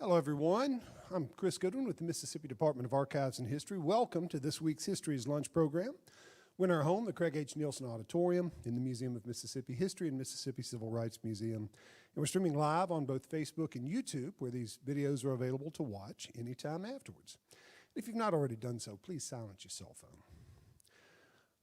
Hello, everyone. I'm Chris Goodwin with the Mississippi Department of Archives and History. Welcome to this week's History's Lunch program. We're in our home, the Craig H. Nielsen Auditorium in the Museum of Mississippi History and Mississippi Civil Rights Museum. And we're streaming live on both Facebook and YouTube, where these videos are available to watch anytime afterwards. If you've not already done so, please silence your cell phone.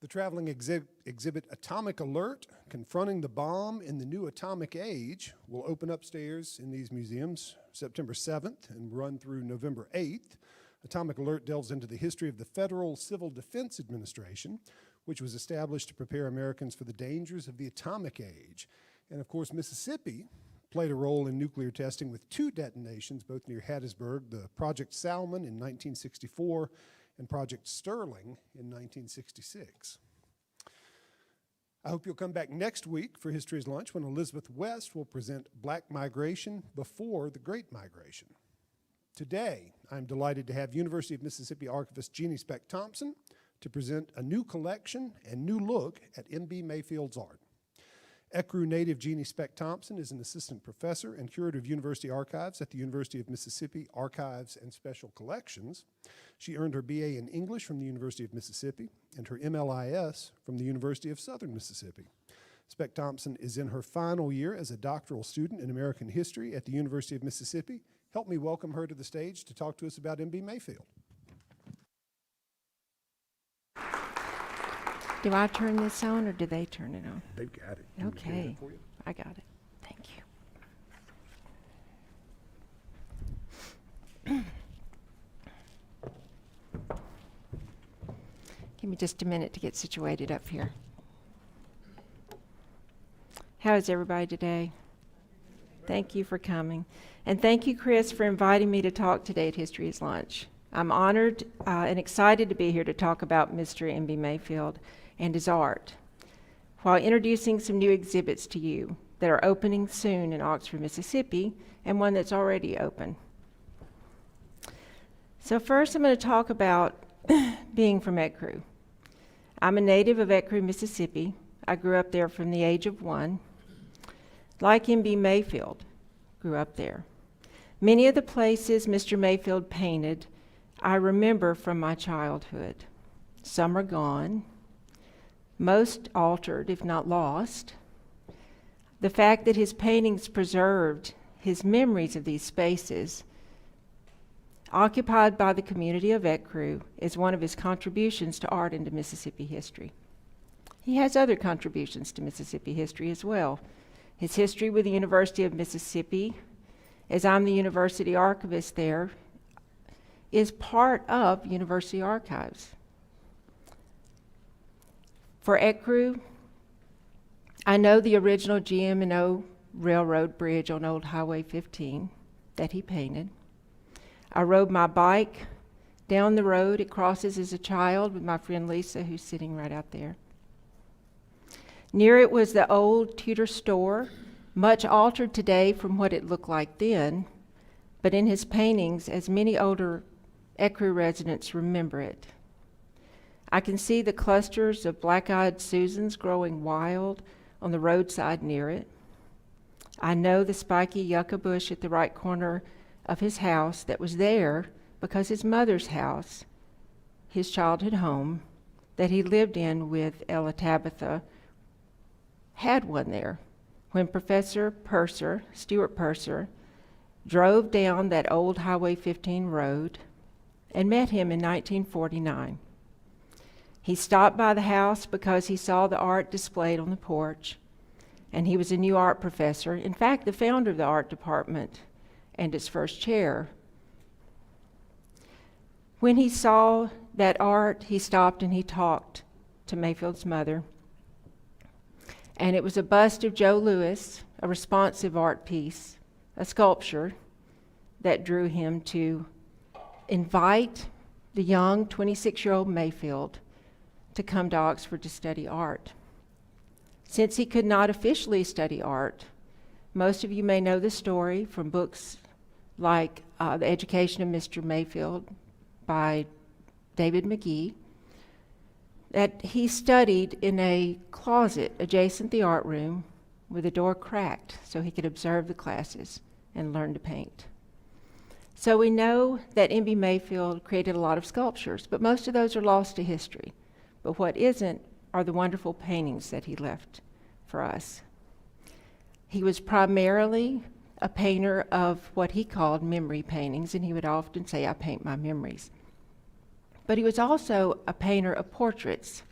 The traveling exhibit Atomic Alert, Confronting the Bomb in the New Atomic Age will open upstairs in these museums September 7th and run through November 8th. Atomic Alert delves into the history of the Federal Civil Defense Administration, which was established to prepare Americans for the dangers of the atomic age. And of course, Mississippi played a role in nuclear testing with two detonations, both near Hattiesburg, the Project Salmon in 1964 and Project Sterling in 1966. I hope you'll come back next week for History's Lunch when Elizabeth West will present Black Migration Before the Great Migration. Today, I'm delighted to have University of Mississippi archivist Jeannie Speck-Thompson to present a new collection and new look at M.B. Mayfield's art. Ecru native Jeannie Speck-Thompson is an assistant professor and curator of university archives at the University of Mississippi Archives and Special Collections. She earned her BA in English from the University of Mississippi and her MLIS from the University of Southern Mississippi. Speck-Thompson is in her final year as a doctoral student in American history at the University of Mississippi. Help me welcome her to the stage to talk to us about M.B. Mayfield. Do I turn this on or do they turn it on? They've got it. Okay, I got it. Thank you. Give me just a minute to get situated up here. How is everybody today? Thank you for coming. And thank you, Chris, for inviting me to talk today at History's Lunch. I'm honored and excited to be here to talk about Mr. M.B. Mayfield and his art, while introducing some new exhibits to you that are opening soon in Oxford, Mississippi, and one that's already open. So first I'm going to talk about being from Ecru. I'm a native of Ecru, Mississippi. I grew up there from the age of 1. Like M.B. Mayfield, grew up there. Many of the places Mr. Mayfield painted I remember from my childhood. Some are gone, most altered, if not lost. The fact that his paintings preserved his memories of these spaces, occupied by the community of Ecru, is one of his contributions to art and to Mississippi history. He has other contributions to Mississippi history as well. His history with the University of Mississippi, as I'm the university archivist there, is part of university archives. For Ecru, I know the original GM&O Railroad Bridge on Old Highway 15 that he painted. I rode my bike down the road. It crosses as a child with my friend Lisa, who's sitting right out there. Near it was the old Tudor store, much altered today from what it looked like then, but in his paintings, as many older Ecru residents remember it. I can see the clusters of black-eyed Susans growing wild on the roadside near it. I know the spiky yucca bush at the right corner of his house that was there because his mother's house, his childhood home, that he lived in with Ella Tabitha, had one there when Professor Purser, Stuart Purser, drove down that old Highway 15 road and met him in 1949. He stopped by the house because he saw the art displayed on the porch, and he was a new art professor, in fact, the founder of the art department and its first chair. When he saw that art, he stopped and he talked to Mayfield's mother. And it was a bust of Joe Louis, a responsive art piece, a sculpture, that drew him to invite the young 26-year-old Mayfield to come to Oxford to study art. Since he could not officially study art, most of you may know the story from books like The Education of Mr. Mayfield by David McGee, that he studied in a closet adjacent the art room with the door cracked so he could observe the classes and learn to paint. So we know that M.B. Mayfield created a lot of sculptures, but most of those are lost to history. But what isn't are the wonderful paintings that he left for us. He was primarily a painter of what he called memory paintings, and he would often say, "I paint my memories." But he was also a painter of portraits,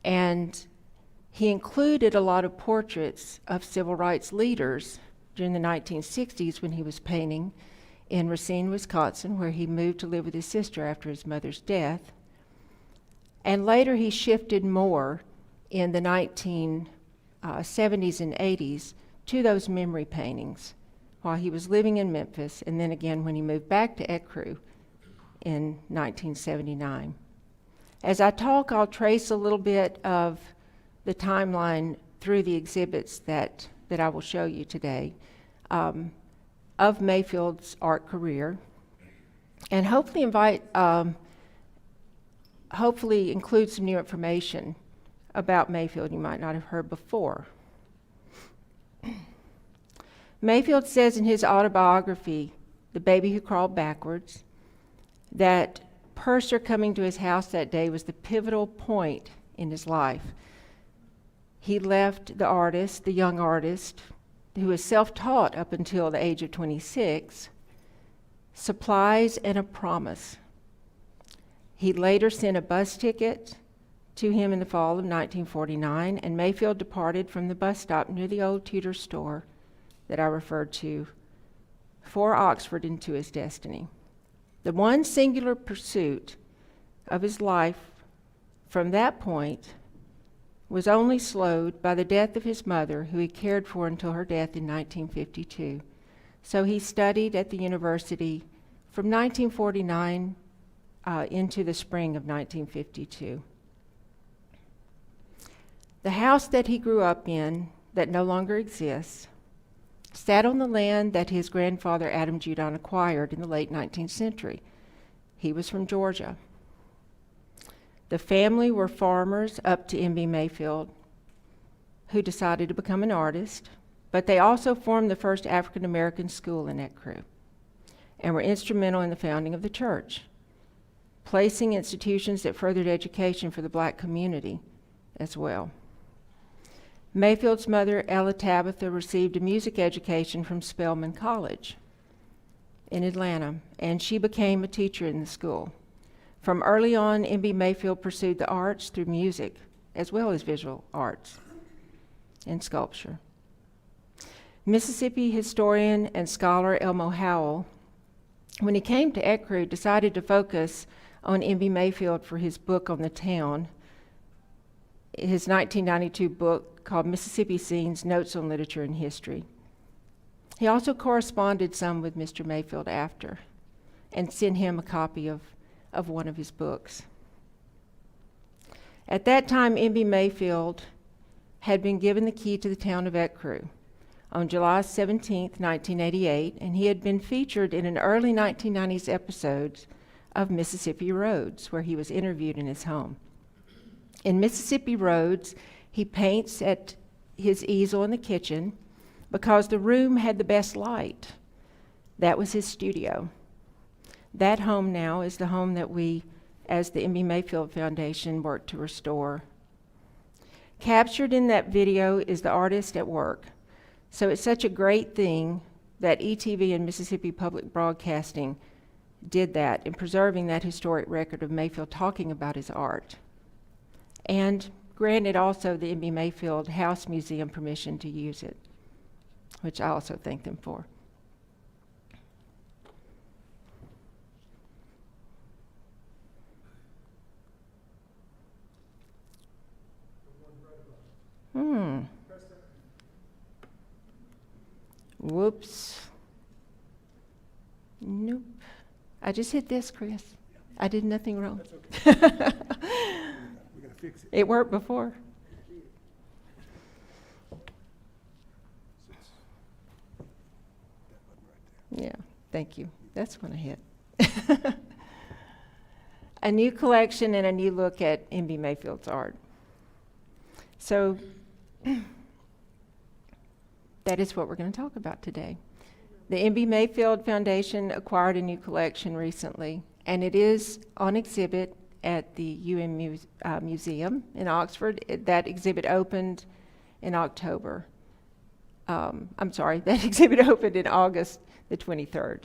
and he included a lot of portraits of civil rights leaders during the 1960s when he was painting in Racine, Wisconsin, where he moved to live with his sister after his mother's death. And later he shifted more in the 1970s and 80s to those memory paintings while he was living in Memphis, and then again when he moved back to Ecru in 1979. As I talk, I'll trace a little bit of the timeline through the exhibits that I will show you today of Mayfield's art career, and hopefully include some new information about Mayfield you might not have heard before. Mayfield says in his autobiography, The Baby Who Crawled Backwards, that Purser coming to his house that day was the pivotal point in his life. He left the artist, the young artist, who was self-taught up until the age of 26, supplies and a promise. He later sent a bus ticket to him in the fall of 1949, and Mayfield departed from the bus stop near the old Tudor store that I referred to for Oxford into his destiny. The one singular pursuit of his life from that point was only slowed by the death of his mother, who he cared for until her death in 1952. So he studied at the university from 1949 into the spring of 1952. The house that he grew up in, that no longer exists, sat on the land that his grandfather Adam Judon acquired in the late 19th century. He was from Georgia. The family were farmers up to M.B. Mayfield, who decided to become an artist, but they also formed the first African American school in Ecru and were instrumental in the founding of the church, placing institutions that furthered education for the black community as well. Mayfield's mother, Ella Tabitha, received a music education from Spelman College in Atlanta, and she became a teacher in the school. From early on, M.B. Mayfield pursued the arts through music, as well as visual arts and sculpture. Mississippi historian and scholar Elmo Howell, when he came to Ecru, decided to focus on M.B. Mayfield for his book on the town, his 1992 book called Mississippi Scenes, Notes on Literature and History. He also corresponded some with Mr. Mayfield after, and sent him a copy of one of his books. At that time, M.B. Mayfield had been given the key to the town of Ecru on July 17, 1988, and he had been featured in an early 1990s episode of Mississippi Roads, where he was interviewed in his home. In Mississippi Roads, he paints at his easel in the kitchen because the room had the best light. That was his studio. That home now is the home that we, as the M.B. Mayfield Foundation, work to restore. Captured in that video is the artist at work. So it's such a great thing that ETV and Mississippi Public Broadcasting did that in preserving that historic record of Mayfield talking about his art. And granted also the M.B. Mayfield House Museum permission to use it, which I also thank them for. Whoops. Nope. I just hit this, Chris. I did nothing wrong. That's okay. We're gonna fix it. It worked before. Yeah, thank you. That's when I hit. A new collection and a new look at M.B. Mayfield's art. So that is what we're going to talk about today. The M.B. Mayfield Foundation acquired a new collection recently, and it is on exhibit at the Museum in Oxford. That exhibit opened in October. That exhibit opened in August the 23rd.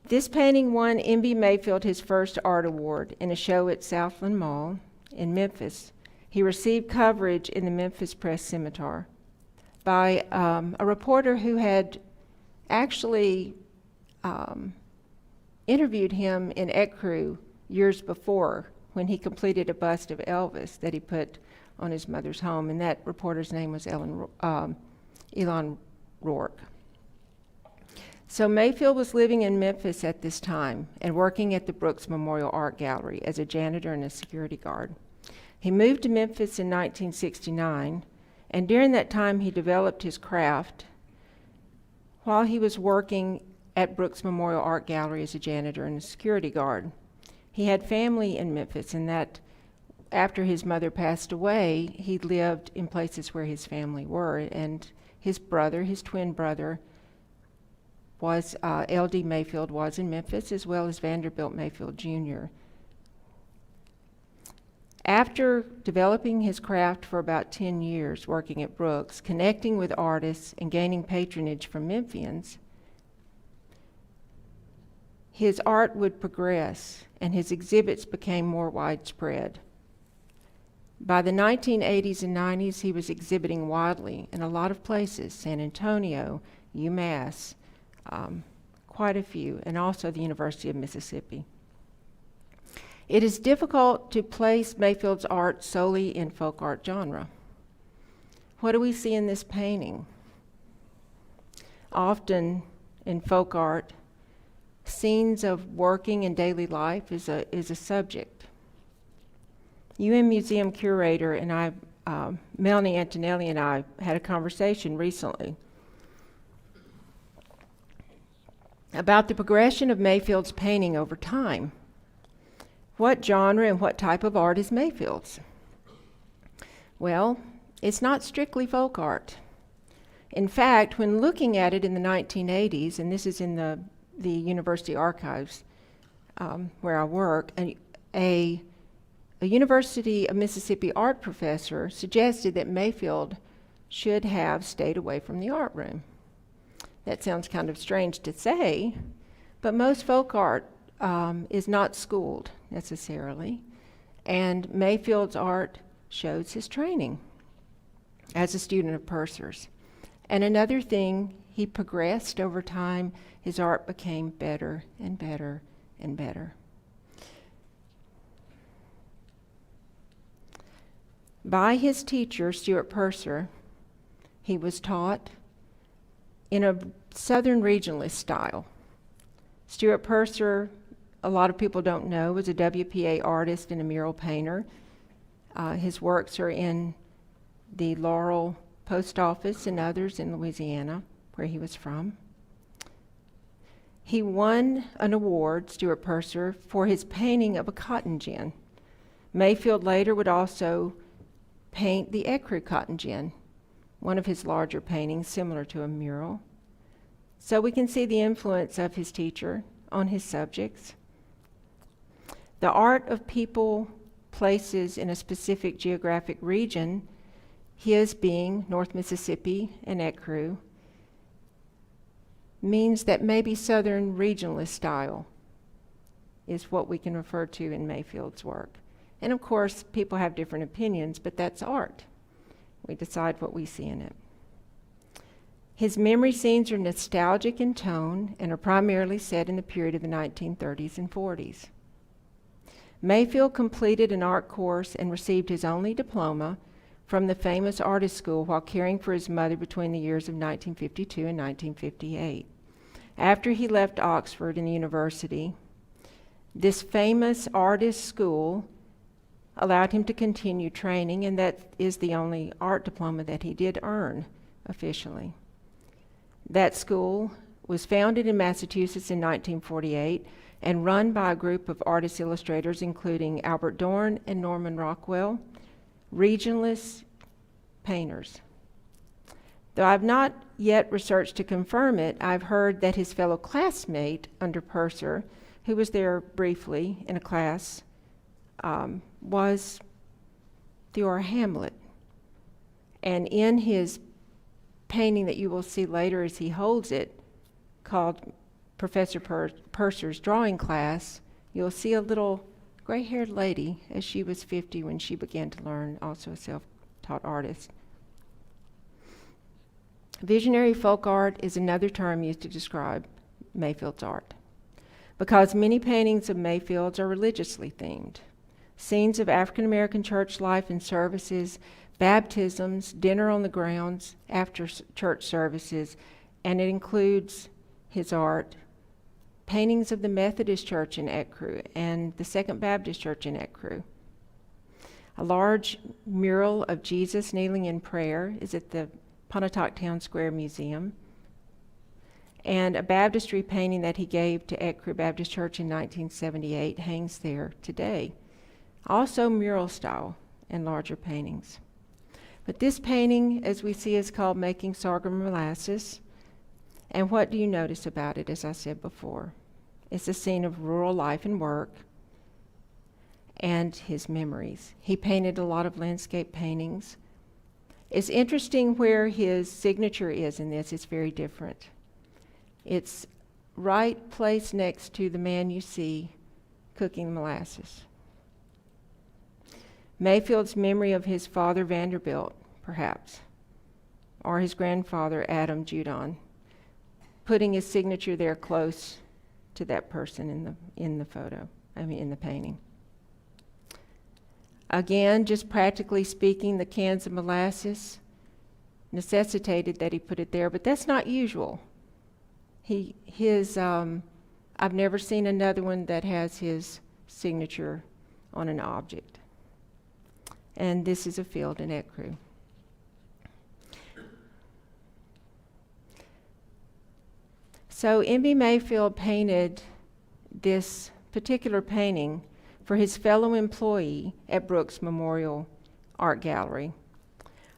This painting won M.B. Mayfield his first art award in a show at Southland Mall in Memphis. He received coverage in the Memphis Press Scimitar by a reporter who had actually interviewed him in Ecru years before when he completed a bust of Elvis that he put on his mother's home, and that reporter's name was Elon Rourke. So Mayfield was living in Memphis at this time and working at the Brooks Memorial Art Gallery as a janitor and a security guard. He moved to Memphis in 1969, and during that time he developed his craft while he was working at Brooks Memorial Art Gallery as a janitor and a security guard. He had family in Memphis, and that after his mother passed away, he lived in places where his family were, and his brother, his twin brother, was L.D. Mayfield was in Memphis, as well as Vanderbilt Mayfield Jr. After developing his craft for about 10 years working at Brooks, connecting with artists and gaining patronage from Memphians, his art would progress and his exhibits became more widespread. By the 1980s and 90s, he was exhibiting widely in a lot of places: San Antonio, UMass, quite a few, and also the University of Mississippi. It is difficult to place Mayfield's art solely in folk art genre. What do we see in this painting? Often in folk art, scenes of working and daily life is a subject. UM Museum curator and I, Melanie Antonelli and I, had a conversation recently about the progression of Mayfield's painting over time. What genre and what type of art is Mayfield's? Well, it's not strictly folk art. In fact, when looking at it in the 1980s, and this is in the university archives where I work, a University of Mississippi art professor suggested that Mayfield should have stayed away from the art room. That sounds kind of strange to say, but most folk art is not schooled necessarily, and Mayfield's art shows his training as a student of Purser's. And another thing, he progressed over time. His art became better and better and better. By his teacher, Stuart Purser, he was taught in a Southern regionalist style. Stuart Purser, a lot of people don't know, was a WPA artist and a mural painter. His works are in the Laurel Post Office and others in Louisiana, where he was from. He won an award, Stuart Purser, for his painting of a cotton gin. Mayfield later would also paint the Ecru cotton gin, one of his larger paintings similar to a mural. So we can see the influence of his teacher on his subjects. The art of people, places in a specific geographic region, his being North Mississippi and Ecru, means that maybe Southern regionalist style is what we can refer to in Mayfield's work. And of course, people have different opinions, but that's art. We decide what we see in it. His memory scenes are nostalgic in tone and are primarily set in the period of the 1930s and 40s. Mayfield completed an art course and received his only diploma from the famous artist school while caring for his mother between the years of 1952 and 1958. After he left Oxford and the university, this famous artist school allowed him to continue training, and that is the only art diploma that he did earn officially. That school was founded in Massachusetts in 1948 and run by a group of artist illustrators including Albert Dorn and Norman Rockwell, regionalist painters. Though I've not yet researched to confirm it, I've heard that his fellow classmate under Purser, who was there briefly in a class, was Theodore Hamlet. And in his painting that you will see later as he holds it, called Professor Purser's Drawing Class, you'll see a little gray-haired lady as she was 50 when she began to learn, also a self-taught artist. Visionary folk art is another term used to describe Mayfield's art, because many paintings of Mayfield's are religiously themed. Scenes of African American church life and services, baptisms, dinner on the grounds after church services, and it includes his art, paintings of the Methodist Church in Ecru and the Second Baptist Church in Ecru. A large mural of Jesus kneeling in prayer is at the Pontotoc Town Square Museum, and a baptistry painting that he gave to Ecru Baptist Church in 1978 hangs there today. Also mural style and larger paintings. But this painting, as we see, is called Making Sorghum Molasses. And what do you notice about it, as I said before? It's a scene of rural life and work and his memories. He painted a lot of landscape paintings. It's interesting where his signature is in this. It's very different. It's right placed next to the man you see cooking molasses. Mayfield's memory of his father Vanderbilt, perhaps, or his grandfather Adam Judon, putting his signature there close to that person in the painting. Again, just practically speaking, the cans of molasses necessitated that he put it there, but that's not usual. I've never seen another one that has his signature on an object. And this is a field in Ecru. So M.B. Mayfield painted this particular painting for his fellow employee at Brooks Memorial Art Gallery.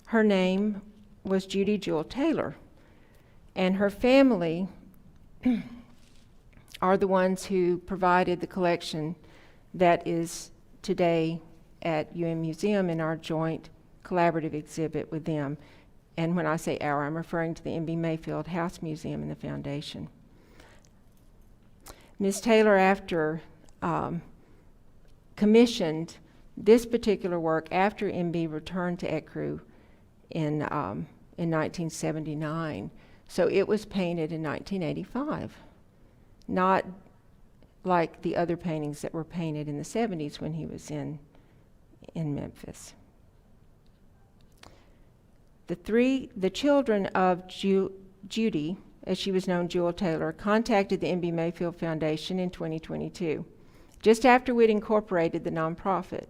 Her name was Judy Jewel Taylor, and her family are the ones who provided the collection that is today at UM Museum in our joint collaborative exhibit with them. And when I say our, I'm referring to the M.B. Mayfield House Museum and the Foundation. Ms. Taylor, after commissioned this particular work after M.B. returned to Ecru in 1979. So it was painted in 1985, not like the other paintings that were painted in the 70s when he was in Memphis. The children of Judy, as she was known, Jewel Taylor, contacted the M.B. Mayfield Foundation in 2022, just after we'd incorporated the nonprofit.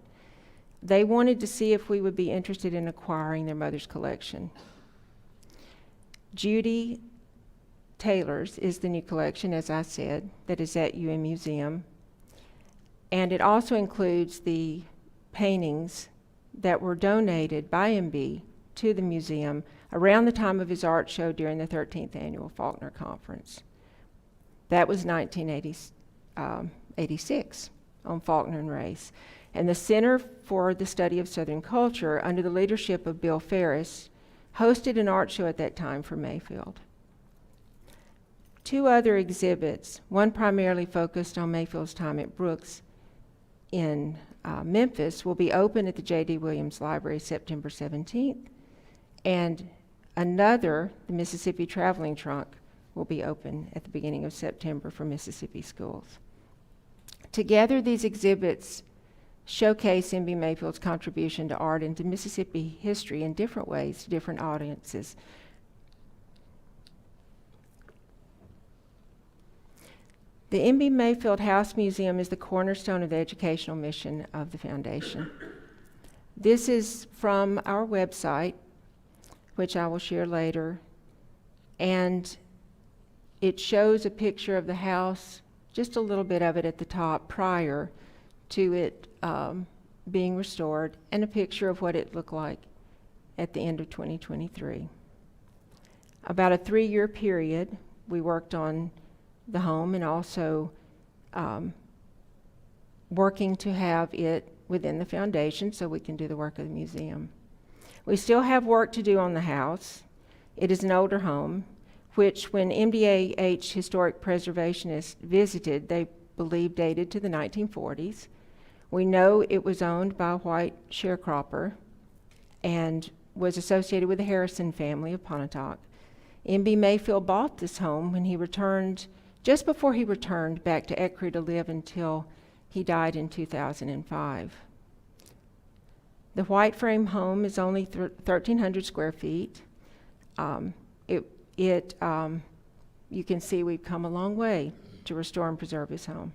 They wanted to see if we would be interested in acquiring their mother's collection. Judy Taylor's is the new collection, as I said, that is at UM Museum. And it also includes the paintings that were donated by M.B. to the museum around the time of his art show during the 13th Annual Faulkner Conference. That was 1986 on Faulkner and race. And the Center for the Study of Southern Culture, under the leadership of Bill Ferris, hosted an art show at that time for Mayfield. Two other exhibits, one primarily focused on Mayfield's time at Brooks in Memphis, will be open at the J.D. Williams Library September 17th, and another, the Mississippi Traveling Trunk, will be open at the beginning of September for Mississippi schools. Together, these exhibits showcase M.B. Mayfield's contribution to art and to Mississippi history in different ways to different audiences. The M.B. Mayfield House Museum is the cornerstone of the educational mission of the foundation. This is from our website, which I will share later, and it shows a picture of the house, just a little bit of it at the top prior to it being restored, and a picture of what it looked like at the end of 2023. About a 3-year period, we worked on the home and also working to have it within the foundation so we can do the work of the museum. We still have work to do on the house. It is an older home, which when MDAH historic preservationists visited, they believe dated to the 1940s. We know it was owned by a white sharecropper and was associated with the Harrison family of Pontotoc. M.B. Mayfield bought this home when he returned, just before he returned back to Ecru to live until he died in 2005. The white frame home is only 1,300 square feet. You can see we've come a long way to restore and preserve his home.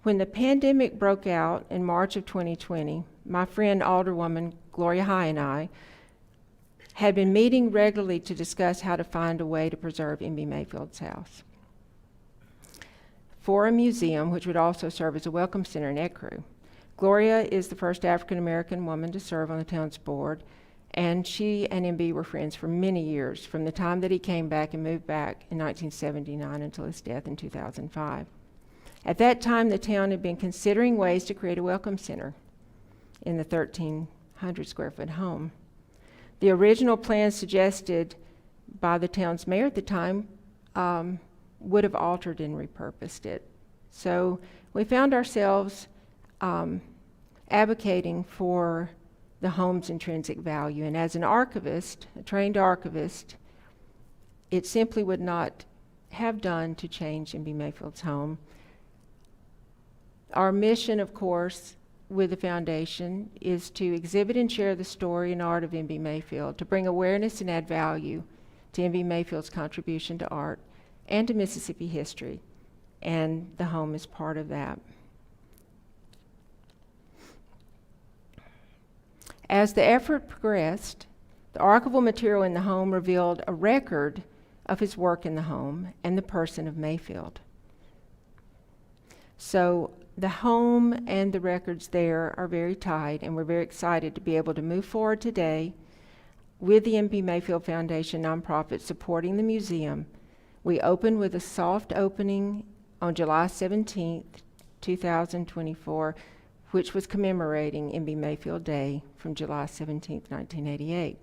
When the pandemic broke out in March of 2020, my friend Alderwoman Gloria High and I had been meeting regularly to discuss how to find a way to preserve M.B. Mayfield's house for a museum, which would also serve as a welcome center in Ecru. Gloria is the first African-American woman to serve on the town's board, and she and M.B. were friends for many years, from the time that he came back and moved back in 1979 until his death in 2005. At that time, the town had been considering ways to create a welcome center in the 1,300 square foot home. The original plan suggested by the town's mayor at the time would have altered and repurposed it. So we found ourselves advocating for the home's intrinsic value. And as an archivist, a trained archivist, it simply would not have done to change M.B. Mayfield's home. Our mission, of course, with the foundation is to exhibit and share the story and art of M.B. Mayfield, to bring awareness and add value to M.B. Mayfield's contribution to art and to Mississippi history. And the home is part of that. As the effort progressed, the archival material in the home revealed a record of his work in the home and the person of Mayfield. So the home and the records there are very tied, and we're very excited to be able to move forward today with the M.B. Mayfield Foundation nonprofit supporting the museum. We opened with a soft opening on July 17th, 2024, which was commemorating M.B. Mayfield Day from July 17th, 1988.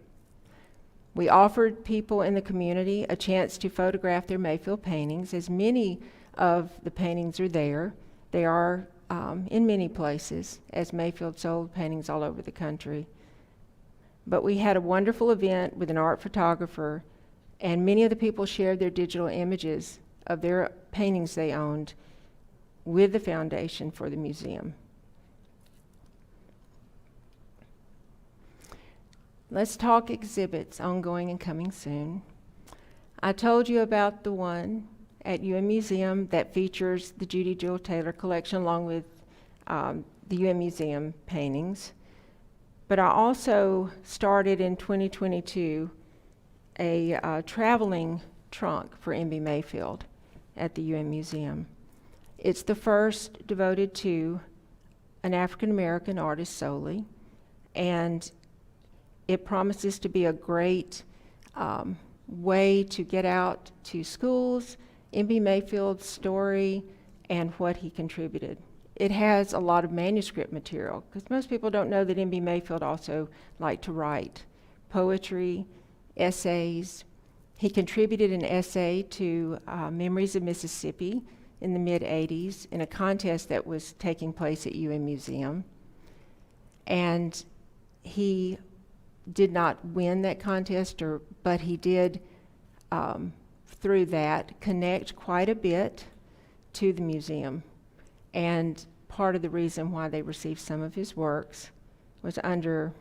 We offered people in the community a chance to photograph their Mayfield paintings, as many of the paintings are there. They are in many places, as Mayfield sold paintings all over the country. But we had a wonderful event with an art photographer, and many of the people shared their digital images of their paintings they owned with the foundation for the museum. Let's talk exhibits, ongoing and coming soon. I told you about the one at UM Museum that features the Judy Jewel Taylor collection along with the UM Museum paintings. But I also started in 2022 a traveling trunk for M.B. Mayfield at the UM Museum. It's the first devoted to an African-American artist solely, and it promises to be a great way to get out to schools, M.B. Mayfield's story, and what he contributed. It has a lot of manuscript material, because most people don't know that M.B. Mayfield also liked to write poetry, essays. He contributed an essay to Memories of Mississippi in the mid-'80s in a contest that was taking place at UM Museum. And he did not win that contest, but he did, through that, connect quite a bit to the museum. And part of the reason why they received some of his works was under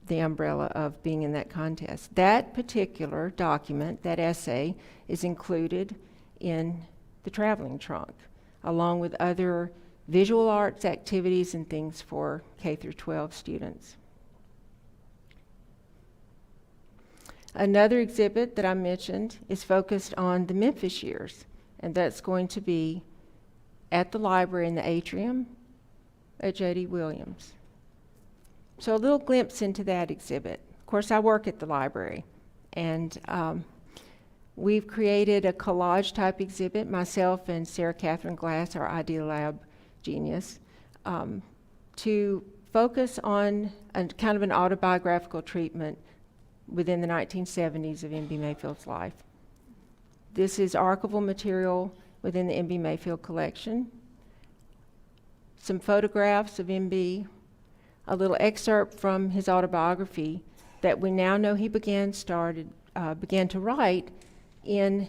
the umbrella of being in that contest. That particular document, that essay, is included in the traveling trunk, along with other visual arts activities and things for K through 12 students. Another exhibit that I mentioned is focused on the Memphis years, and that's going to be at the library in the atrium at J.D. Williams. So a little glimpse into that exhibit. Of course, I work at the library, And we've created a collage type exhibit, myself and Sarah Catherine Glass, our Idea Lab genius, to focus on kind of an autobiographical treatment within the 1970s of M.B. Mayfield's life. This is archival material within the M.B. Mayfield collection, some photographs of M.B., a little excerpt from his autobiography that we now know he began to write in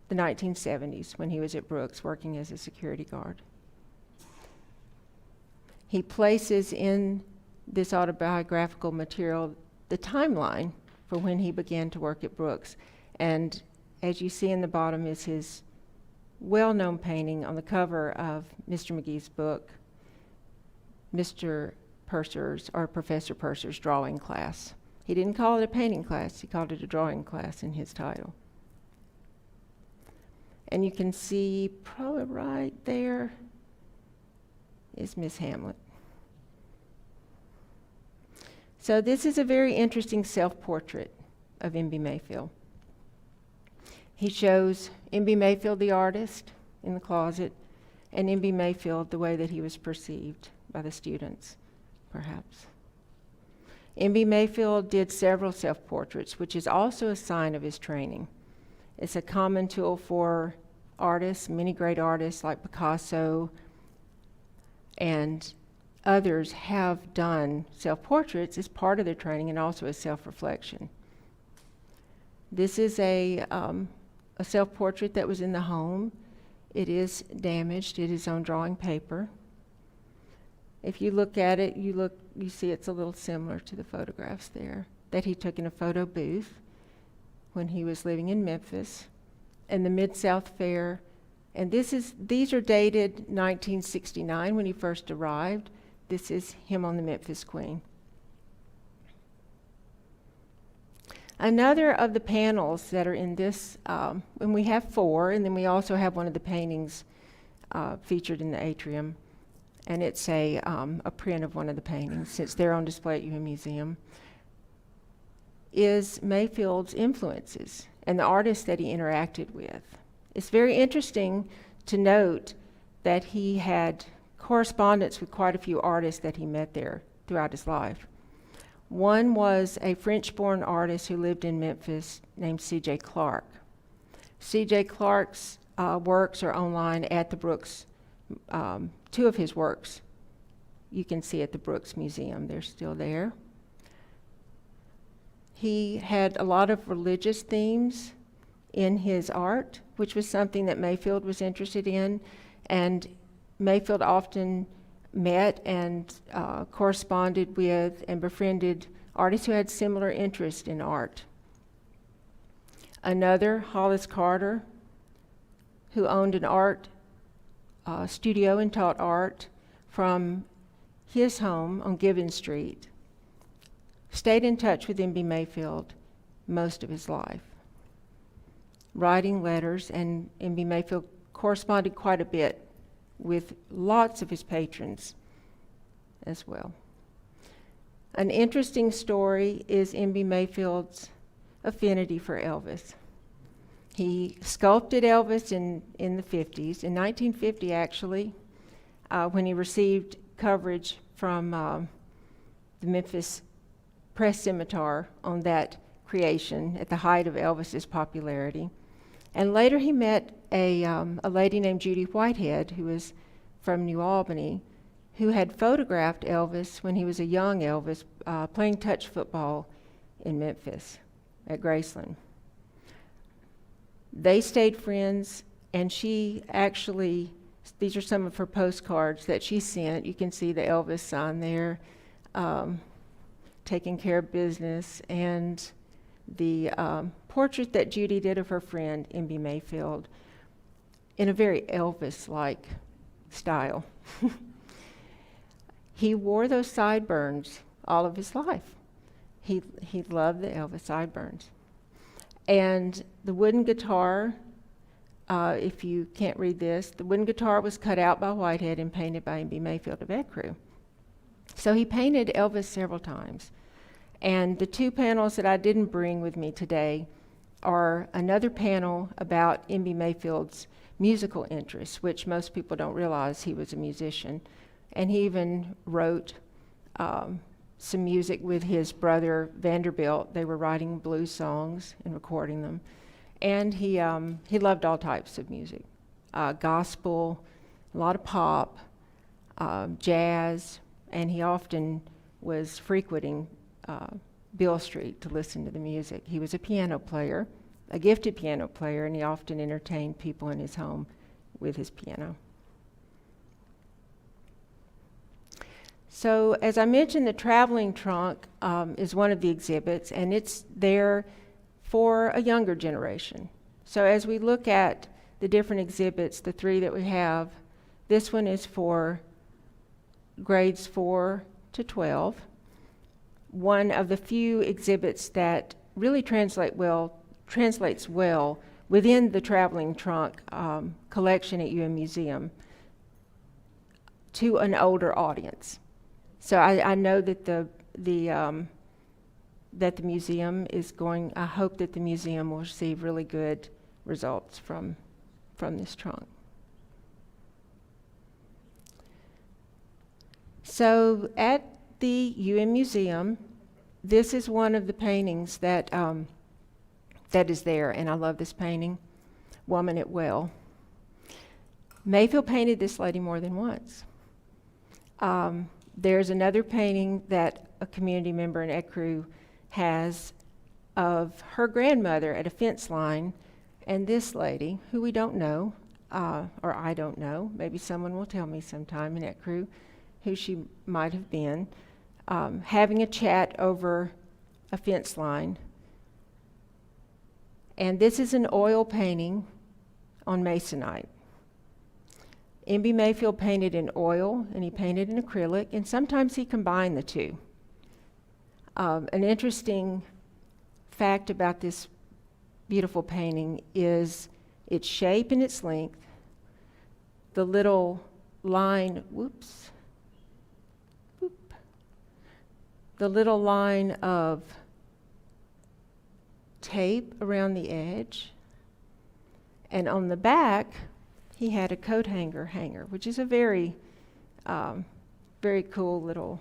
the 1970s when he was at Brooks working as a security guard. He places in this autobiographical material the timeline for when he began to work at Brooks. And as you see in the bottom is his well-known painting on the cover of Mr. McGee's book, Mr. Purser's, or Professor Purser's drawing class. He didn't call it a painting class, he called it a drawing class in his title. And you can see probably right there is Miss Hamlet. So this is a very interesting self-portrait of M.B. Mayfield. He shows M.B. Mayfield, the artist, in the closet, and M.B. Mayfield the way that he was perceived by the students, perhaps. M.B. Mayfield did several self-portraits, which is also a sign of his training. It's a common tool for artists, many great artists like Picasso and others have done self-portraits as part of their training and also as self-reflection. This is a self-portrait that was in the home. It is damaged. It is on drawing paper. If you look at it, you see it's a little similar to the photographs there that he took in a photo booth when he was living in Memphis and the Mid-South Fair. And these are dated 1969 when he first arrived. This is him on the Memphis Queen. Another of the panels that are in this, and we have 4, and then we also have one of the paintings featured in the atrium, and it's a print of one of the paintings, since they're on display at UM Museum, is Mayfield's influences and the artists that he interacted with. It's very interesting to note that he had correspondence with quite a few artists that he met there throughout his life. One was a French-born artist who lived in Memphis named C.J. Clark. C.J. Clark's works are online at the Brooks. 2 of his works you can see at the Brooks Museum. They're still there. He had a lot of religious themes in his art, which was something that Mayfield was interested in, and Mayfield often met and corresponded with and befriended artists who had similar interest in art. Another, Hollis Carter, who owned an art studio and taught art from his home on Gibbon Street, stayed in touch with M.B. Mayfield most of his life, writing letters, and M.B. Mayfield corresponded quite a bit with lots of his patrons as well. An interesting story is M.B. Mayfield's affinity for Elvis. He sculpted Elvis in the 50s, in 1950 actually, when he received coverage from the Memphis Press Scimitar on that creation at the height of Elvis's popularity. And later he met a lady named Judy Whitehead, who was from New Albany, who had photographed Elvis when he was a young Elvis playing touch football in Memphis at Graceland. They stayed friends, and she actually, these are some of her postcards that she sent. You can see the Elvis sign there, taking care of business, and the portrait that Judy did of her friend, M.B. Mayfield, in a very Elvis-like style. He wore those sideburns all of his life. He loved the Elvis sideburns. And the wooden guitar, if you can't read this, the wooden guitar was cut out by Whitehead and painted by M.B. Mayfield of Ecru. So he painted Elvis several times. And the two panels that I didn't bring with me today are another panel about M.B. Mayfield's musical interests, which most people don't realize he was a musician. And he even wrote some music with his brother Vanderbilt. They were writing blues songs and recording them. And he loved all types of music, gospel, a lot of pop, jazz, and he often was frequenting Beale Street to listen to the music. He was a piano player, a gifted piano player, and he often entertained people in his home with his piano. So, as I mentioned, the traveling trunk is one of the exhibits, and it's there for a younger generation. So as we look at the different exhibits, the three that we have, this one is for grades 4 to 12. One of the few exhibits that really translates well within the traveling trunk collection at UM Museum to an older audience. So I know that the museum is going, I hope that the museum will receive really good results from this trunk. So at the UM Museum, this is one of the paintings that is there, and I love this painting, Woman at Well. Mayfield painted this lady more than once. There's another painting that a community member in Ecru has of her grandmother at a fence line, and this lady, who we don't know, or I don't know, maybe someone will tell me sometime in Ecru who she might have been, having a chat over a fence line. And this is an oil painting on masonite. M.B. Mayfield painted in oil, and he painted in acrylic, and sometimes he combined the two. An interesting fact about this beautiful painting is its shape and its length. The little line, the little line of tape around the edge, and on the back he had a coat hanger, which is a very very cool little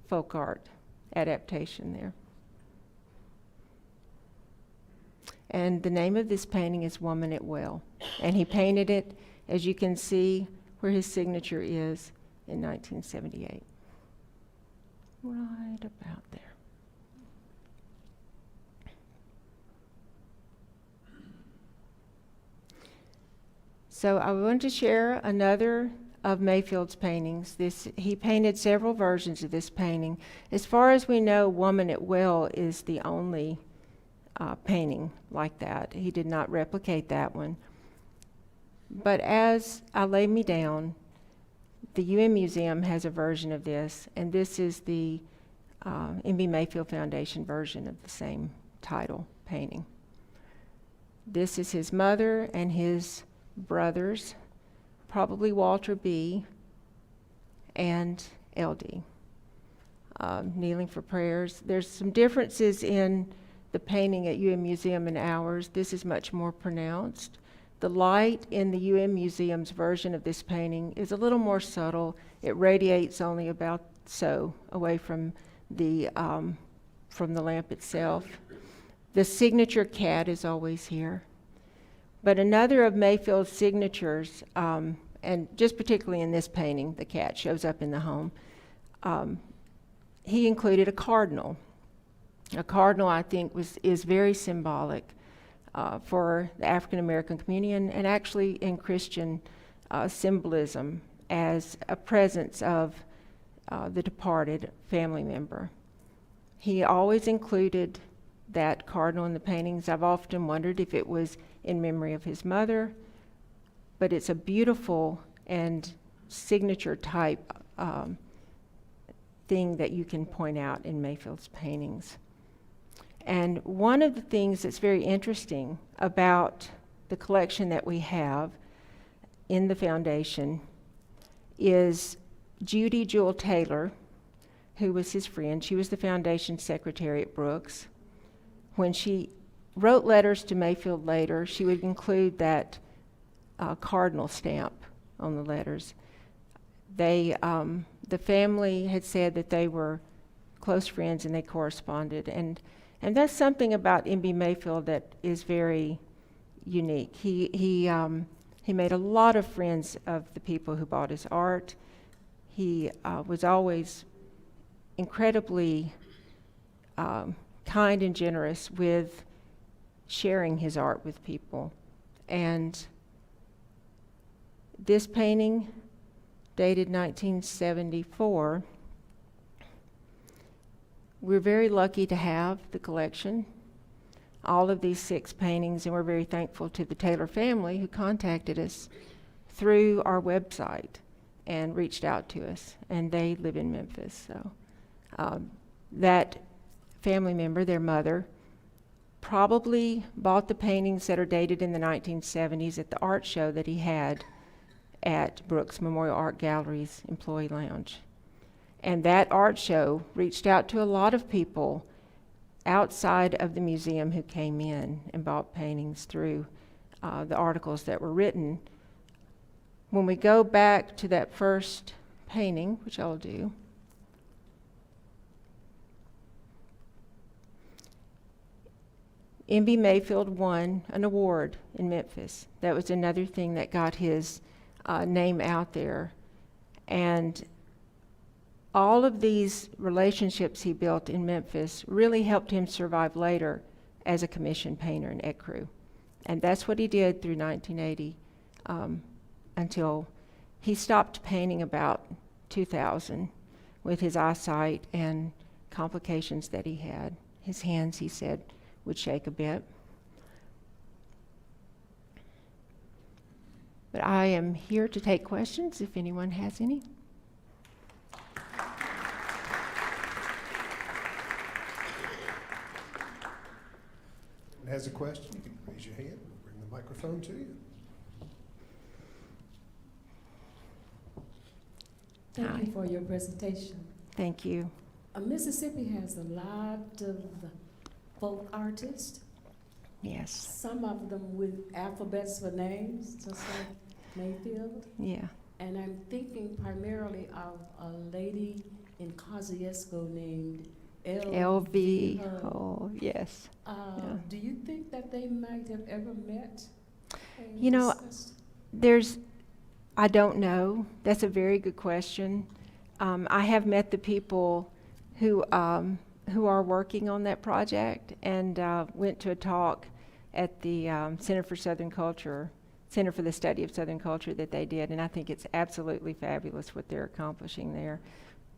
folk art adaptation there. And the name of this painting is Woman at Well, and he painted it, as you can see where his signature is, in 1978. Right about there. So I wanted to share another of Mayfield's paintings. He painted several versions of this painting. As far as we know, Woman at Well is the only painting like that. He did not replicate that one. But as I lay me down, the UM Museum has a version of this, and this is the M.B. Mayfield Foundation version of the same title painting. This is his mother and his brothers, probably Walter B. and LD, kneeling for prayers. There's some differences in the painting at UM Museum and ours. This is much more pronounced. The light in the UM Museum's version of this painting is a little more subtle. It radiates only about so away from the lamp itself. The signature cat is always here. But another of Mayfield's signatures, and just particularly in this painting, the cat shows up in the home, he included a cardinal. A cardinal, I think, is very symbolic for the African American community, and actually in Christian symbolism as a presence of the departed family member. He always included that cardinal in the paintings. I've often wondered if it was in memory of his mother, but it's a beautiful and signature type thing that you can point out in Mayfield's paintings. And one of the things that's very interesting about the collection that we have in the foundation is Judy Jewel Taylor, who was his friend. She was the foundation secretary at Brooks. When she wrote letters to Mayfield later, she would include that cardinal stamp on the letters. The family had said that they were close friends and they corresponded. And that's something about M.B. Mayfield that is very unique. He made a lot of friends of the people who bought his art. He was always incredibly kind and generous with sharing his art with people. And this painting, dated 1974, we're very lucky to have the collection, all of these 6 paintings, and we're very thankful to the Taylor family who contacted us through our website and reached out to us, and they live in Memphis. So that family member, their mother, probably bought the paintings that are dated in the 1970s at the art show that he had at Brooks Memorial Art Gallery's Employee Lounge. And that art show reached out to a lot of people outside of the museum who came in and bought paintings through the articles that were written. When we go back to that first painting, which I'll do, M.B. Mayfield won an award in Memphis. That was another thing that got his name out there. And all of these relationships he built in Memphis really helped him survive later as a commissioned painter in Ecru. And that's what he did through 1980 until he stopped painting about 2000 with his eyesight and complications that he had. His hands, he said, would shake a bit. But I am here to take questions if anyone has any. Has a question, you can raise your hand. We'll bring the microphone to you. Thank you for your presentation. Thank you. Mississippi has a lot of folk artists, Yes. some of them with alphabets for names, just like Mayfield. Yeah. And I'm thinking primarily of a lady in Kosciuszko named LV. Her. Oh, yes. Yeah. Do you think that they might have ever met? and You know, discussed? I don't know. That's a very good question. I have met the people who are working on that project, and went to a talk at the Center for the Study of Southern Culture that they did, and I think it's absolutely fabulous what they're accomplishing there.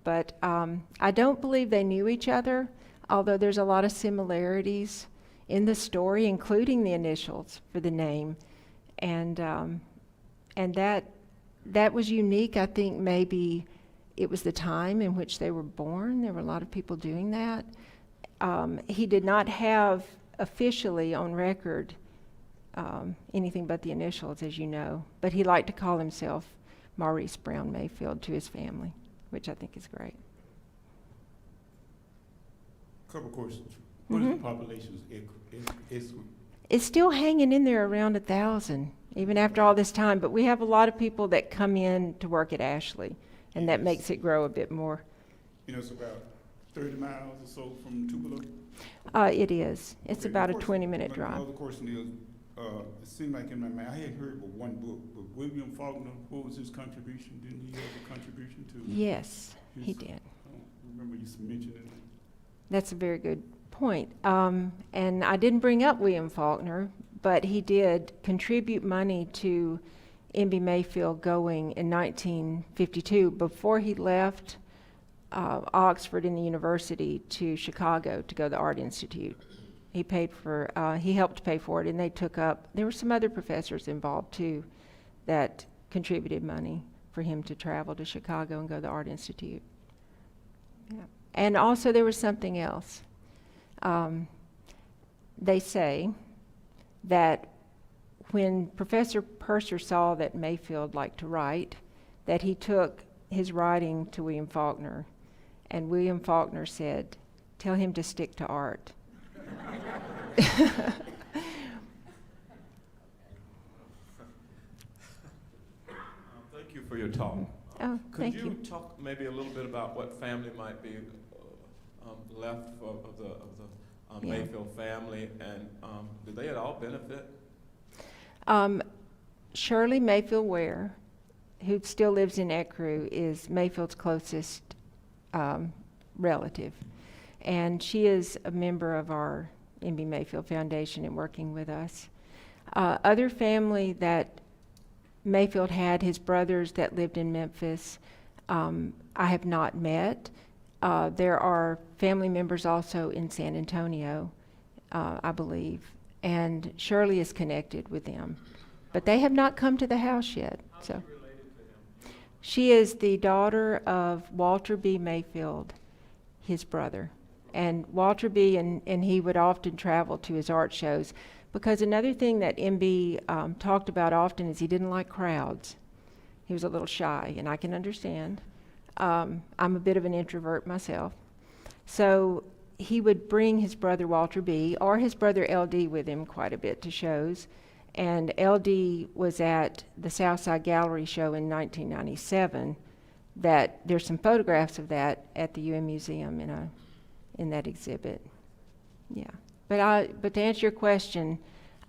But I don't believe they knew each other, although there's a lot of similarities in the story, including the initials for the name, and that was unique. I think maybe it was the time in which they were born. There were a lot of people doing that. He did not have officially on record anything but the initials, as you know, but he liked to call himself Maurice Brown Mayfield to his family, which I think is great. Couple questions. What is the population of Ecru? It's still hanging in there around 1,000, even after all this time, but we have a lot of people that come in to work at Ashley, and that makes it grow a bit more. You know, it's about 30 miles or so from Tupelo. It is. It's Okay, about a of course, 20-minute my drive. other question is, it seemed like in my mind, I had heard of one book, but William Faulkner, what was his contribution? Didn't he have a contribution to? Yes, he his- did. I don't remember you mentioning it. That's a very good point. And I didn't bring up William Faulkner, but he did contribute money to M.B. Mayfield going in 1952 before he left Oxford and the university to Chicago to go to the Art Institute. He helped pay for it, and they took up, there were some other professors involved too that contributed money for him to travel to Chicago and go to the Art Institute. Yeah. And also there was something else. They say that when Professor Purser saw that Mayfield liked to write, that he took his writing to William Faulkner, And William Faulkner said, "Tell him to stick to art." Thank you for your talk. Oh, thank you. Could you talk maybe a little bit about what family might be left of the Yeah. Mayfield family, and did they at all benefit? Shirley Mayfield Ware, who still lives in Ecru, is Mayfield's closest relative. And she is a member of our M.B. Mayfield Foundation and working with us. Other family that Mayfield had, his brothers that lived in Memphis, I have not met. There are family members also in San Antonio, I believe, and Shirley is connected with them. But they have not come to the house yet. So Related to him? she is the daughter of Walter B. Mayfield, his brother. And Walter B. and he would often travel to his art shows, because another thing that MB talked about often is he didn't like crowds. He was a little shy, and I can understand. I'm a bit of an introvert myself. So he would bring his brother Walter B. or his brother LD with him quite a bit to shows. And LD was at the Southside Gallery show in 1997. That there's some photographs of that at the UM Museum in that exhibit. Yeah, but to answer your question,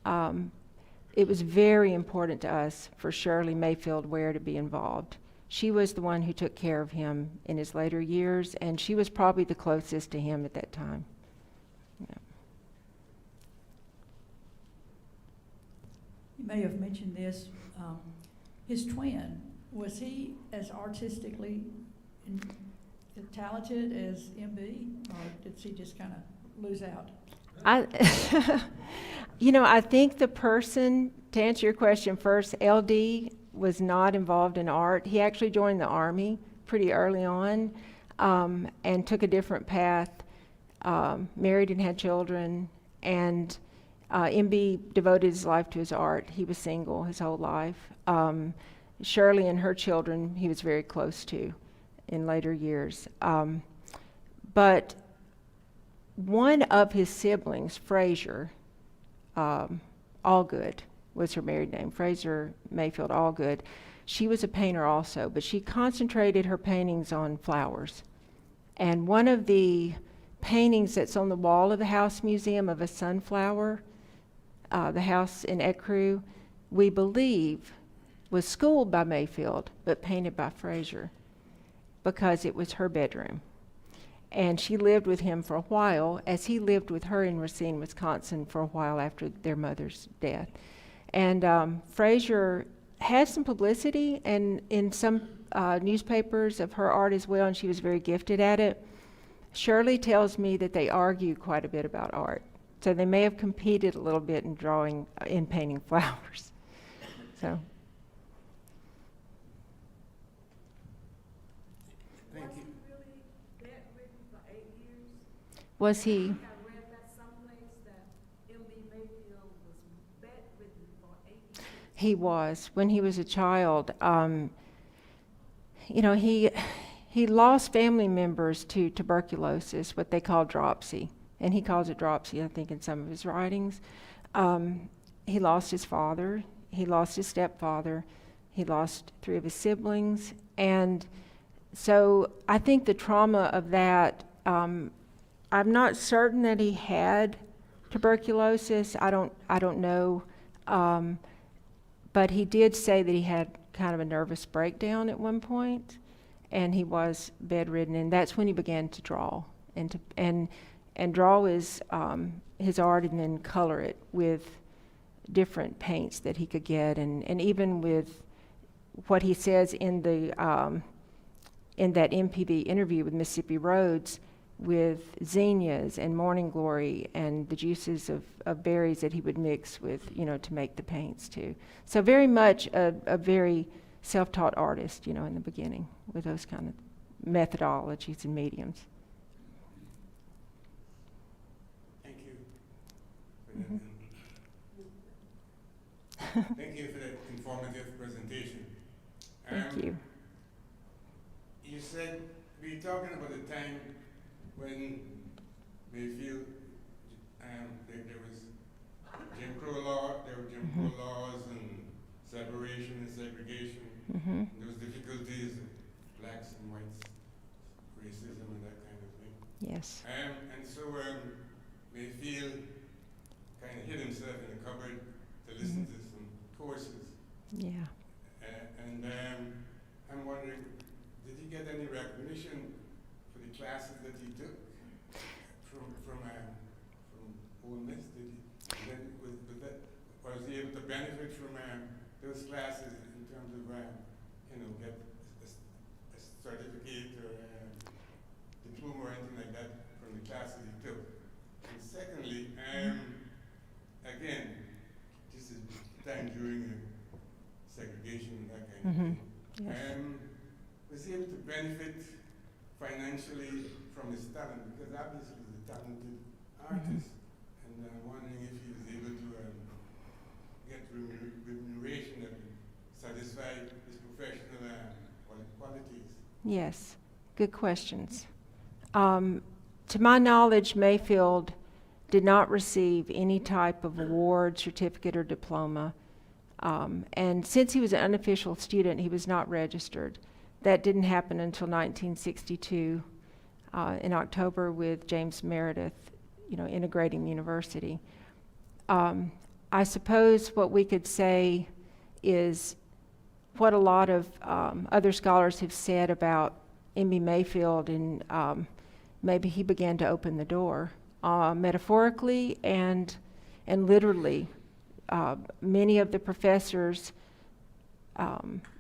it was very important to us for Shirley Mayfield Ware to be involved. She was the one who took care of him in his later years, and she was probably the closest to him at that time. Yeah. You may have mentioned this, his twin, was he as artistically talented as MB, or did she just kind of lose out? I think the person, to answer your question first, LD was not involved in art. He actually joined the Army pretty early on, and took a different path, married and had children, and MB devoted his life to his art. He was single his whole life. Shirley and her children he was very close to in later years. But one of his siblings, Fraser Allgood was her married name, Fraser Mayfield Allgood. She was a painter also, but she concentrated her paintings on flowers. And one of the paintings that's on the wall of the House Museum of a sunflower, the house in Ecru, we believe was schooled by Mayfield, but painted by Fraser, because it was her bedroom. And she lived with him for a while, as he lived with her in Racine, Wisconsin for a while after their mother's death. And Fraser had some publicity and in some newspapers of her art as well, and she was very gifted at it. Shirley tells me that they argue quite a bit about art. So they may have competed a little bit in drawing, in painting flowers. So. Was he really bedridden for 8 years? Was he? I think I read that someplace that M.B. Mayfield was bedridden for 8 years. He was. When he was a child, he lost family members to tuberculosis, what they call dropsy. And he calls it dropsy, I think, in some of his writings. He lost his father. He lost his stepfather. He lost 3 of his siblings. And so I think the trauma of that, I'm not certain that he had tuberculosis. I don't know. But he did say that he had kind of a nervous breakdown at one point, and he was bedridden, and that's when he began to draw and draw his art and then color it with different paints that he could get, and even with what he says in the in that MPB interview with Mississippi Rhodes, with zinnias and morning glory and the juices of berries that he would mix with, to make the paints too. So very much a very self-taught artist, in the beginning with those kind of methodologies and mediums. Thank you. Thank you for that informative presentation. Thank you. You said we're talking about a time when Mayfield, there was Jim Crow law, there were Jim Crow laws and separation and segregation. Mm-hmm. And those difficulties, blacks and whites, racism and that kind of thing. Yes. And so Mayfield kind of hid himself in a cupboard to listen to some courses. Yeah. And I'm wondering, did he get any recognition for the classes that he took from Ole Miss? Did he? And then was he able to benefit from those classes in terms of get a certificate or diploma or anything like that from the classes he took? And secondly, again, this is time during segregation and that kind of thing. Yes. Was he able to benefit financially from his talent? Because obviously he's a talented artist, and I'm wondering if he was able to get remuneration that would satisfy his professional qualities. Yes. Good questions. To my knowledge, Mayfield did not receive any type of award, certificate, or diploma. And since he was an unofficial student, he was not registered. That didn't happen until 1962 in October with James Meredith, integrating the university. I suppose what we could say is what a lot of other scholars have said about M.B. Mayfield, and maybe he began to open the door, metaphorically and literally. Many of the professors,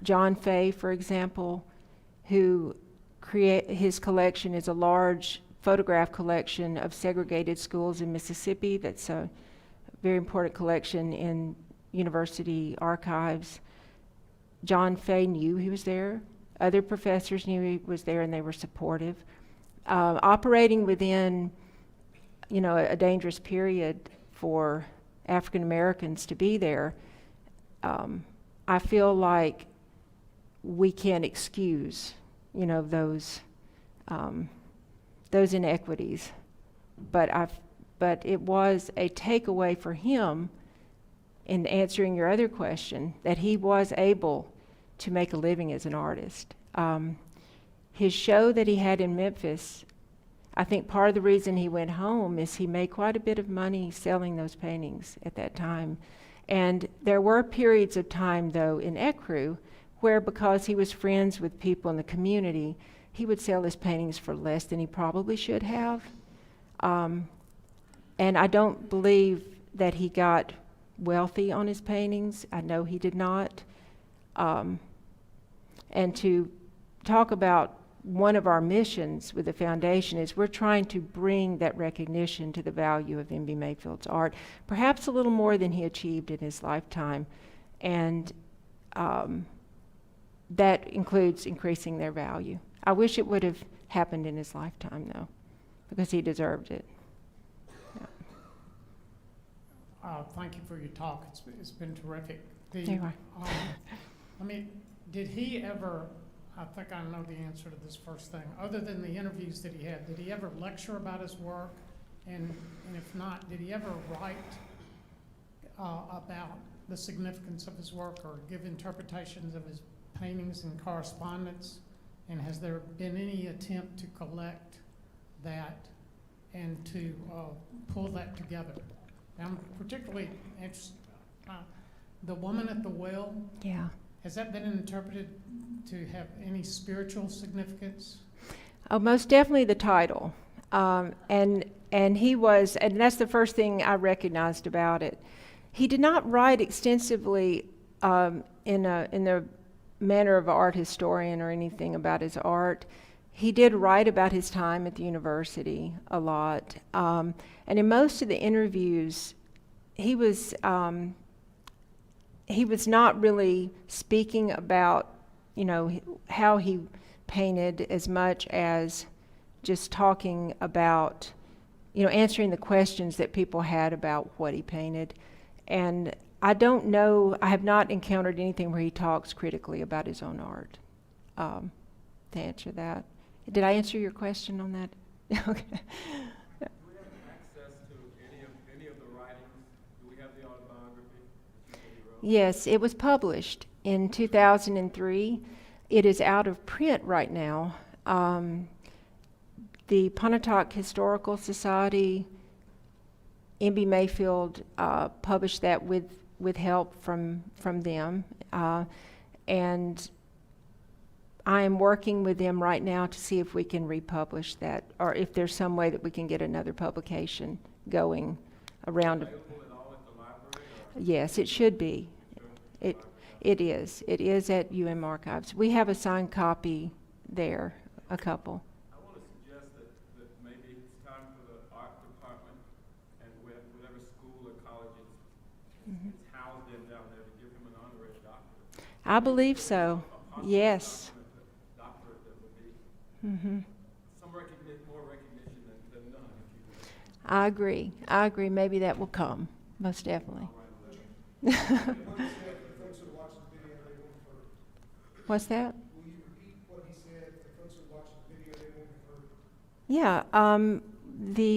John Fay, for example, who his collection is a large photograph collection of segregated schools in Mississippi. That's a very important collection in university archives. John Fay knew he was there. Other professors knew he was there, and they were supportive. Operating within, a dangerous period for African Americans to be there, I feel like we can't excuse, those inequities. But it was a takeaway for him, in answering your other question, that he was able to make a living as an artist. His show that he had in Memphis, I think part of the reason he went home is he made quite a bit of money selling those paintings at that time. And there were periods of time, though, in Ecru where, because he was friends with people in the community, he would sell his paintings for less than he probably should have. And I don't believe that he got wealthy on his paintings. I know he did not. And to talk about one of our missions with the foundation is we're trying to bring that recognition to the value of M.B. Mayfield's art, perhaps a little more than he achieved in his lifetime. And that includes increasing their value. I wish it would have happened in his lifetime, though, because he deserved it. Thank you for your talk. It's been terrific. There you are. Did he ever, I think I know the answer to this first thing, other than the interviews that he had, did he ever lecture about his work? And if not, did he ever write about the significance of his work or give interpretations of his paintings and correspondence? And has there been any attempt to collect that and to pull that together? I'm particularly interested, the woman at the well. Yeah. Has that been interpreted to have any spiritual significance? Oh, most definitely the title. And he was, and that's the first thing I recognized about it. He did not write extensively in the manner of an art historian or anything about his art. He did write about his time at the university a lot. And in most of the interviews, he was not really speaking about, how he painted as much as just talking about, answering the questions that people had about what he painted. And I don't know, I have not encountered anything where he talks critically about his own art, to answer that. Did I answer your question on that? Okay. Do we have access to any of the writings? Do we have the autobiography that you said he wrote? Yes, it was published in 2003. It is out of print right now. The Pontotoc Historical Society, M.B. Mayfield, published that with help from them. And I am working with them right now to see if we can republish that, or if there's some way that we can get another publication going around. Available at all at the library? Yes, it should be. Sure. It is. It is at UM Archives. We have a signed copy there, a couple. I want to suggest that maybe it's time for the art department and whatever school or college Mhm. it's housed in down there to give him an honorary doctorate. I believe so. A possible Yes. doctorate that would be Hmm. some more recognition than none, if you will. I agree. I agree. Maybe that will come. Most definitely. What's that? Will you repeat what he said for folks who watched the video? They won't have heard.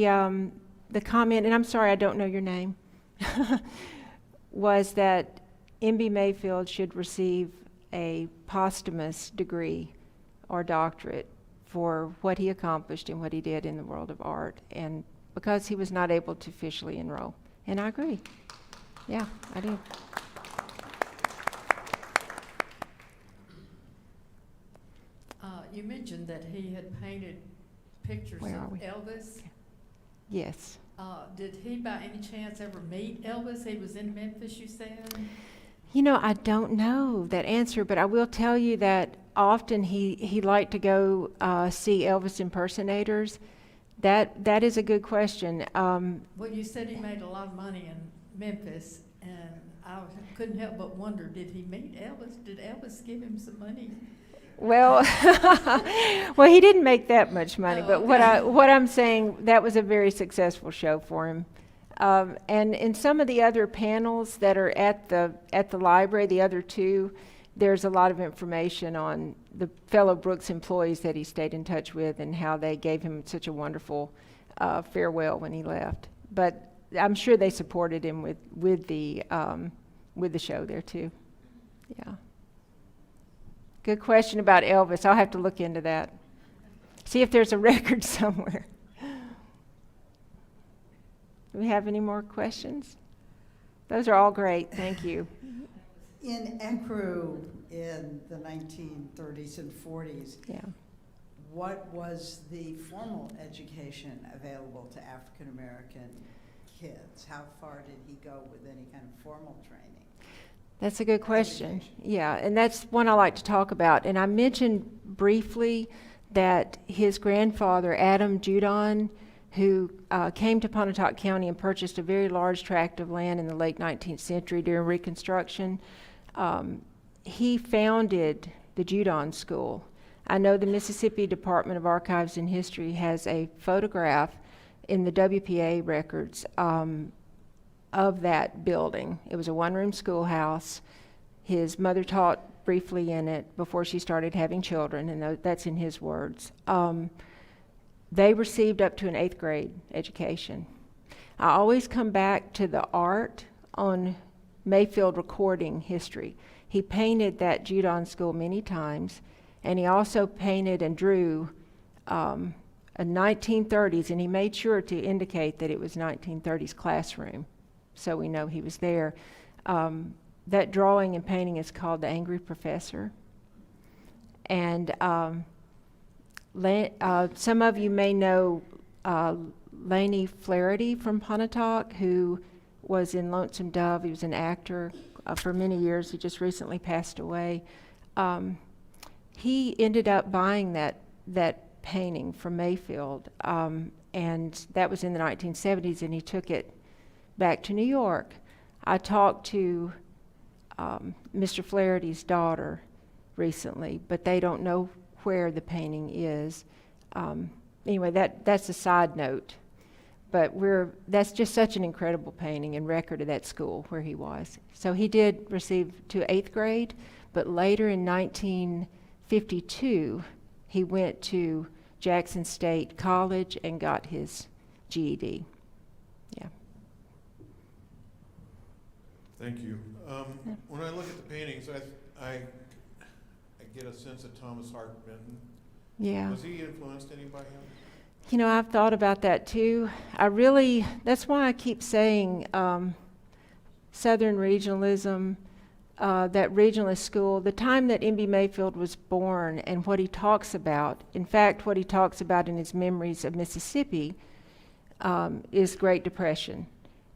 Yeah. The comment, and I'm sorry, I don't know your name, was that M.B. Mayfield should receive a posthumous degree or doctorate for what he accomplished and what he did in the world of art, and because he was not able to officially enroll. And I agree. Yeah, I do. You mentioned that he had painted pictures Where are of we? Elvis. Yes. Did he by any chance ever meet Elvis? He was in Memphis, you said? You know, I don't know that answer, but I will tell you that often he liked to go see Elvis impersonators. That is a good question. Well, you said he made a lot of money in Memphis, and I couldn't help but wonder, did he meet Elvis? Did Elvis give him some money? Well, well, he didn't make that much money, Oh, but okay. what I'm saying, that was a very successful show for him. And in some of the other panels that are at the library, the other two, there's a lot of information on the fellow Brooks employees that he stayed in touch with and how they gave him such a wonderful farewell when he left. But I'm sure they supported him with the show there too. Yeah. Good question about Elvis. I'll have to look into that. See if there's a record somewhere. Do we have any more questions? Those are all great. Thank you. In Ecru in the 1930s and 40s, Yeah. what was the formal education available to African American kids? How far did he go with any kind of formal training? That's a good question. Yeah, and that's one I like to talk about. And I mentioned briefly that his grandfather, Adam Judon, who came to Pontotoc County and purchased a very large tract of land in the late 19th century during Reconstruction, he founded the Judon School. I know the Mississippi Department of Archives and History has a photograph in the WPA records of that building. It was a one-room schoolhouse. His mother taught briefly in it before she started having children, and that's in his words. They received up to an 8th grade education. I always come back to the art on Mayfield recording history. He painted that Judon School many times, and he also painted and drew a 1930s, and he made sure to indicate that it was 1930s classroom, so we know he was there. That drawing and painting is called The Angry Professor. And some of you may know Laney Flaherty from Pontotoc, who was in Lonesome Dove. He was an actor for many years. He just recently passed away. He ended up buying that painting from Mayfield, and that was in the 1970s, and he took it back to New York. I talked to Mr. Flaherty's daughter recently, but they don't know where the painting is. Anyway, that's a side note. But that's just such an incredible painting and record of that school where he was. So he did receive to 8th grade, but later in 1952, he went to Jackson State College and got his GED. Yeah. Thank you. When I look at the paintings, I get a sense of Thomas Hart Benton. Yeah. Was he influenced any by him? You know, I've thought about that too. That's why I keep saying Southern regionalism, that regionalist school, the time that M.B. Mayfield was born and what he talks about, in fact, what he talks about in his memories of Mississippi is Great Depression.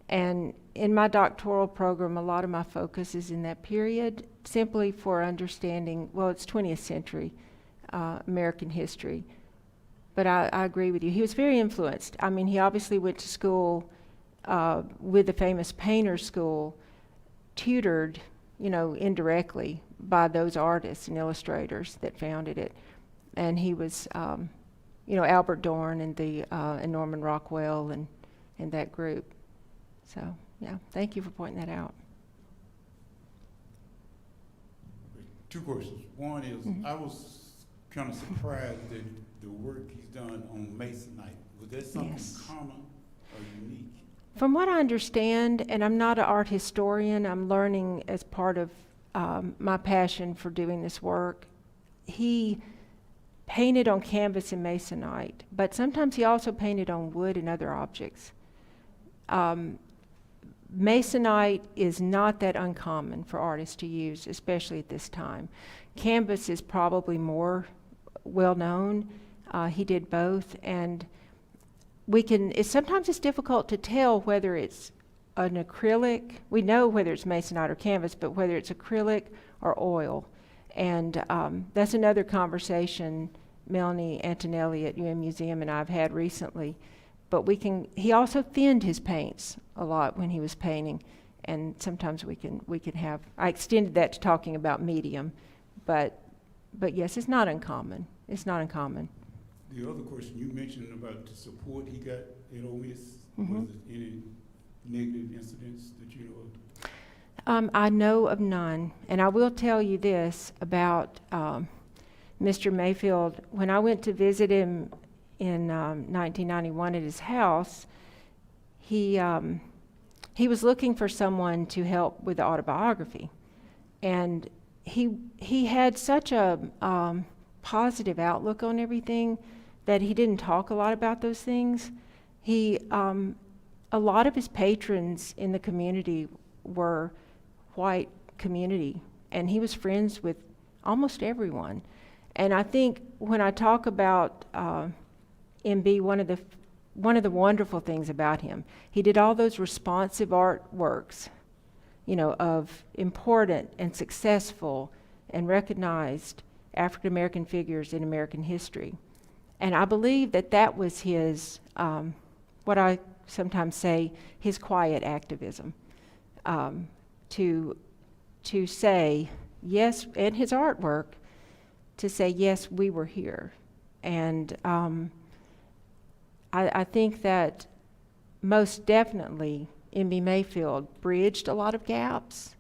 And in my doctoral program, a lot of my focus is in that period, simply for understanding, well, it's 20th century American history. But I agree with you. He was very influenced. I mean, he obviously went to school with the famous painter school, tutored, you know, indirectly by those artists and illustrators that founded it. And he was, you know, Albert Dorn and Norman Rockwell and that group. So, yeah, thank you for pointing that out. Two questions. One is, I was kind of surprised that the work he's done on Masonite, was that something common or unique? From what I understand, and I'm not an art historian, I'm learning as part of my passion for doing this work, he painted on canvas and Masonite, but sometimes he also painted on wood and other objects. Masonite is not that uncommon for artists to use, especially at this time. Canvas is probably more well known. He did both, and sometimes it's difficult to tell whether it's an acrylic. We know whether it's Masonite or canvas, but whether it's acrylic or oil. And that's another conversation Melanie Antonelli at UM Museum and I have had recently. But he also thinned his paints a lot when he was painting, and sometimes we can have, I extended that to talking about medium, but yes, it's not uncommon. It's not uncommon. The other question you mentioned about the support he got at Ole Miss, Mm-hmm. was there any negative incidents that you know of? I know of none, and I will tell you this about Mr. Mayfield. When I went to visit him in 1991 at his house, he was looking for someone to help with the autobiography, and he had such a positive outlook on everything that he didn't talk a lot about those things. A lot of his patrons in the community were white community, and he was friends with almost everyone. And I think when I talk about MB, one of the wonderful things about him, he did all those responsive artworks, you know, of important and successful and recognized African American figures in American history. And I believe that was his, what I sometimes say, his quiet activism, to say yes, and his artwork, to say yes, we were here. And I think that most definitely M.B. Mayfield bridged a lot of gaps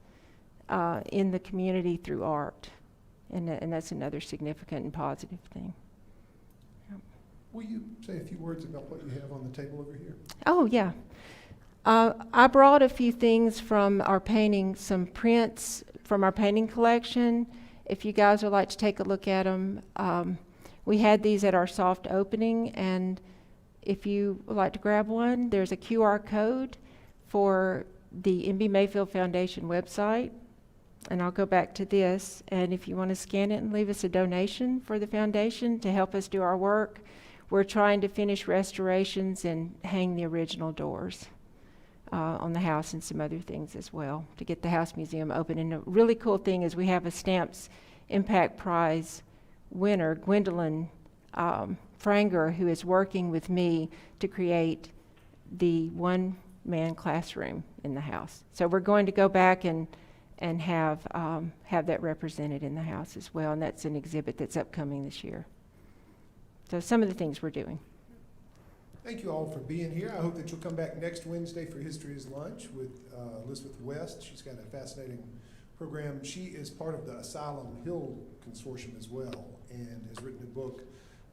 in the community through art, and that's another significant and positive thing. Will you say a few words about what you have on the table over here? Oh, yeah. I brought a few things from our painting, some prints from our painting collection. If you guys would like to take a look at them, we had these at our soft opening, and if you would like to grab one, there's a QR code for the M.B. Mayfield Foundation website. And I'll go back to this, and if you want to scan it and leave us a donation for the foundation to help us do our work, we're trying to finish restorations and hang the original doors on the house and some other things as well to get the House Museum open. And a really cool thing is we have a Stamps Impact Prize winner, Gwendolyn Franger, who is working with me to create the one-man classroom in the house. So we're going to go back and have that represented in the house as well, and that's an exhibit that's upcoming this year. So some of the things we're doing. Thank you all for being here. I hope that you'll come back next Wednesday for History is Lunch with Elizabeth West. She's got a fascinating program. She is part of the Asylum Hill Consortium as well, and has written a book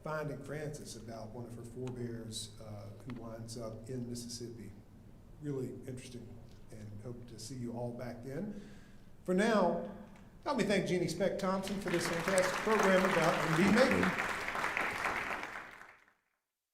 Finding Frances about one of her forebears who winds up in Mississippi. Really interesting, and hope to see you all back then. For now, help me thank Jeannie Speck-Thompson for this fantastic program about MB Mayfield.